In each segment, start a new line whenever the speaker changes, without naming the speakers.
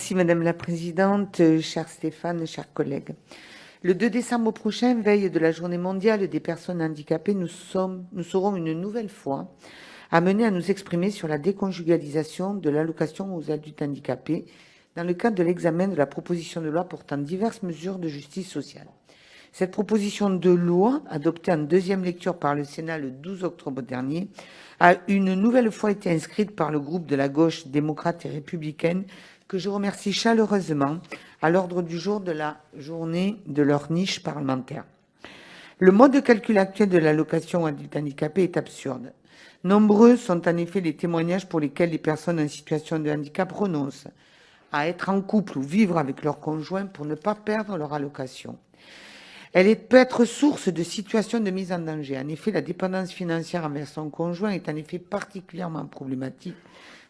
Merci Madame la Présidente, cher Stéphane, chers collègues. Le 2 décembre prochain, veille de la Journée mondiale des personnes handicapées, nous serons une nouvelle fois amenés à nous exprimer sur la déconjugalisation de l'allocation aux adultes handicapés dans le cadre de l'examen de la proposition de loi portant diverses mesures de justice sociale. Cette proposition de loi, adoptée en deuxième lecture par le Sénat le 12 octobre dernier, a une nouvelle fois été inscrite par le groupe de la gauche démocrate et républicaine, que je remercie chaleureusement, à l'ordre du jour de la journée de leur niche parlementaire. Le mode de calcul actuel de l'allocation adulte handicapé est absurde. Nombreux sont en effet les témoignages pour lesquels les personnes en situation de handicap renoncent à être en couple ou vivre avec leur conjoint pour ne pas perdre leur allocation. Peut être source de situations de mise en danger. En effet, la dépendance financière envers son conjoint est en effet particulièrement problématique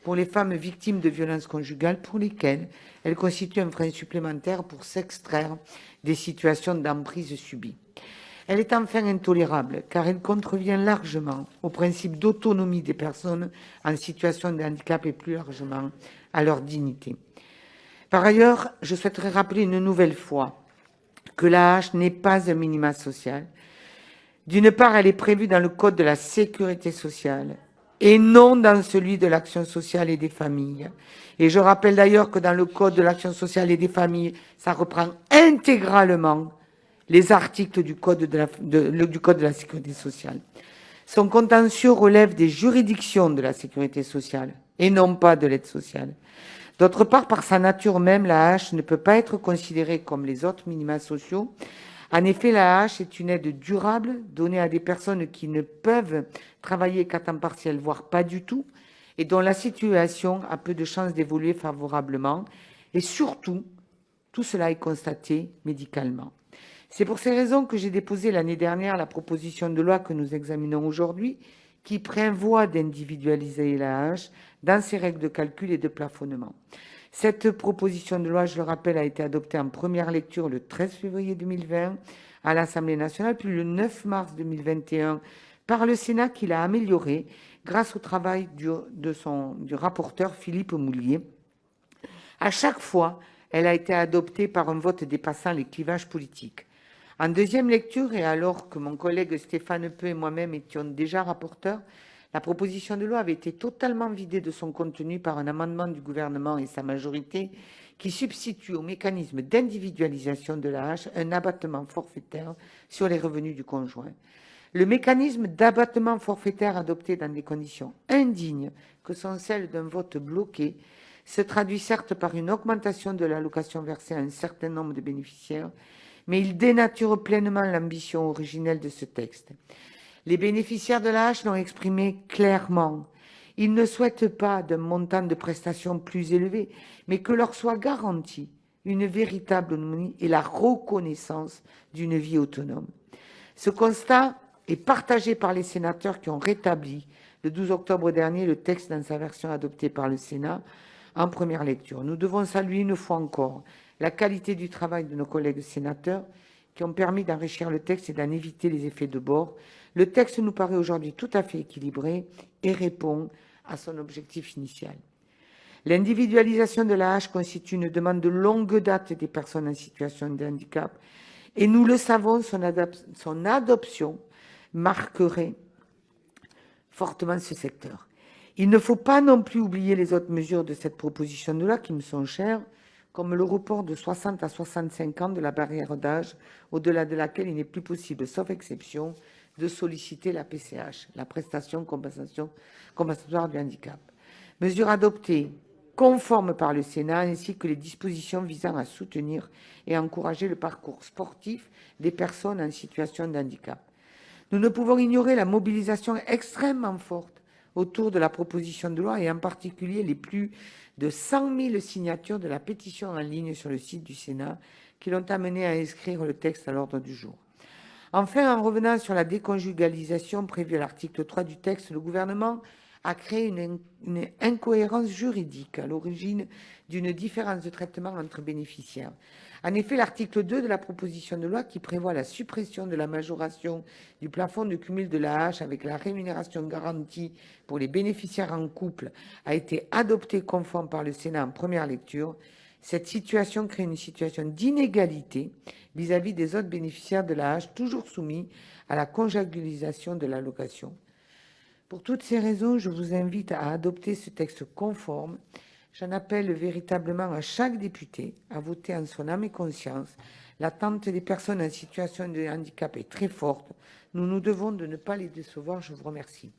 pour les femmes victimes de violences conjugales pour lesquelles elle constitue un frein supplémentaire pour s'extraire des situations d'emprise subies. Elle est enfin intolérable car elle contrevient largement au principe d'autonomie des personnes en situation de handicap et plus largement à leur dignité. Par ailleurs, je souhaiterais rappeler une nouvelle fois que l'AAH n'est pas un minima social. D'une part, elle est prévue dans le Code de la sécurité sociale et non dans celui de l'action sociale et des familles. Et je rappelle d'ailleurs que dans le Code de l'action sociale et des familles, ça reprend intégralement les articles du Code de la sécurité sociale. Son contentieux relève des juridictions de la sécurité sociale et non pas de l'aide sociale. D'autre part, par sa nature même, la AAH ne peut pas être considérée comme les autres minima sociaux. En effet, la AAH est une aide durable donnée à des personnes qui ne peuvent travailler qu'à temps partiel, voire pas du tout, et dont la situation a peu de chances d'évoluer favorablement. Et surtout, tout cela est constaté médicalement. C'est pour ces raisons que j'ai déposé l'année dernière la proposition de loi que nous examinons aujourd'hui, qui prévoit d'individualiser l'AAH dans ses règles de calcul et de plafonnement. Cette proposition de loi, je le rappelle, a été adoptée en première lecture le 13 février 2020 à l'Assemblée nationale, puis le 9 mars 2021 par le Sénat, qui l'a améliorée grâce au travail du rapporteur Philippe Moulier. À chaque fois, elle a été adoptée par un vote dépassant les clivages politiques. En deuxième lecture, et alors que mon collègue Stéphane Peu et moi-même étions déjà rapporteurs, la proposition de loi avait été totalement vidée de son contenu par un amendement du gouvernement et sa majorité qui substitue au mécanisme d'individualisation de l'AAH un abattement forfaitaire sur les revenus du conjoint. Le mécanisme d'abattement forfaitaire adopté dans des conditions indignes que sont celles d'un vote bloqué se traduit certes par une augmentation de l'allocation versée à un certain nombre de bénéficiaires, mais il dénature pleinement l'ambition originelle de ce texte. Les bénéficiaires de l'AAH l'ont exprimé clairement. Ils ne souhaitent pas d'un montant de prestations plus élevé, mais que leur soit garantie une véritable autonomie et la reconnaissance d'une vie autonome. Ce constat est partagé par les sénateurs qui ont rétabli le 12 octobre dernier le texte dans sa version adoptée par le Sénat en première lecture. Nous devons saluer une fois encore la qualité du travail de nos collègues sénateurs qui ont permis d'enrichir le texte et d'en éviter les effets de bord. Le texte nous paraît aujourd'hui tout à fait équilibré et répond à son objectif initial. L'individualisation de l'AAH constitue une demande de longue date des personnes en situation de handicap et nous le savons, son adoption marquerait fortement ce secteur. Il ne faut pas non plus oublier les autres mesures de cette proposition de loi qui me sont chères, comme le report de 60 à 65 ans de la barrière d'âge, au-delà de laquelle il n'est plus possible, sauf exception, de solliciter la PCH, la prestation compensatoire du handicap. Mesure adoptée conforme par le Sénat, ainsi que les dispositions visant à soutenir et encourager le parcours sportif des personnes en situation de handicap. Nous ne pouvons ignorer la mobilisation extrêmement forte autour de la proposition de loi et en particulier les plus de 100 000 signatures de la pétition en ligne sur le site du Sénat qui l'ont amené à inscrire le texte à l'ordre du jour. Enfin, en revenant sur la déconjugalisation prévue à l'article 3 du texte, le gouvernement a créé une incohérence juridique à l'origine d'une différence de traitement entre bénéficiaires. En effet, l'article 2 de la proposition de loi qui prévoit la suppression de la majoration du plafond de cumul de l'AAH avec la rémunération garantie pour les bénéficiaires en couple a été adopté conforme par le Sénat en première lecture, Cette situation crée une situation d'inégalité vis-à-vis des autres bénéficiaires de l'AAH, toujours soumis à la conjugalisation de l'allocation. Pour toutes ces raisons, je vous invite à adopter ce texte conforme. J'en appelle véritablement à chaque député à voter en son âme et conscience. L'attente des personnes en situation de handicap est très forte. Nous nous devons de ne pas les décevoir. Je vous remercie.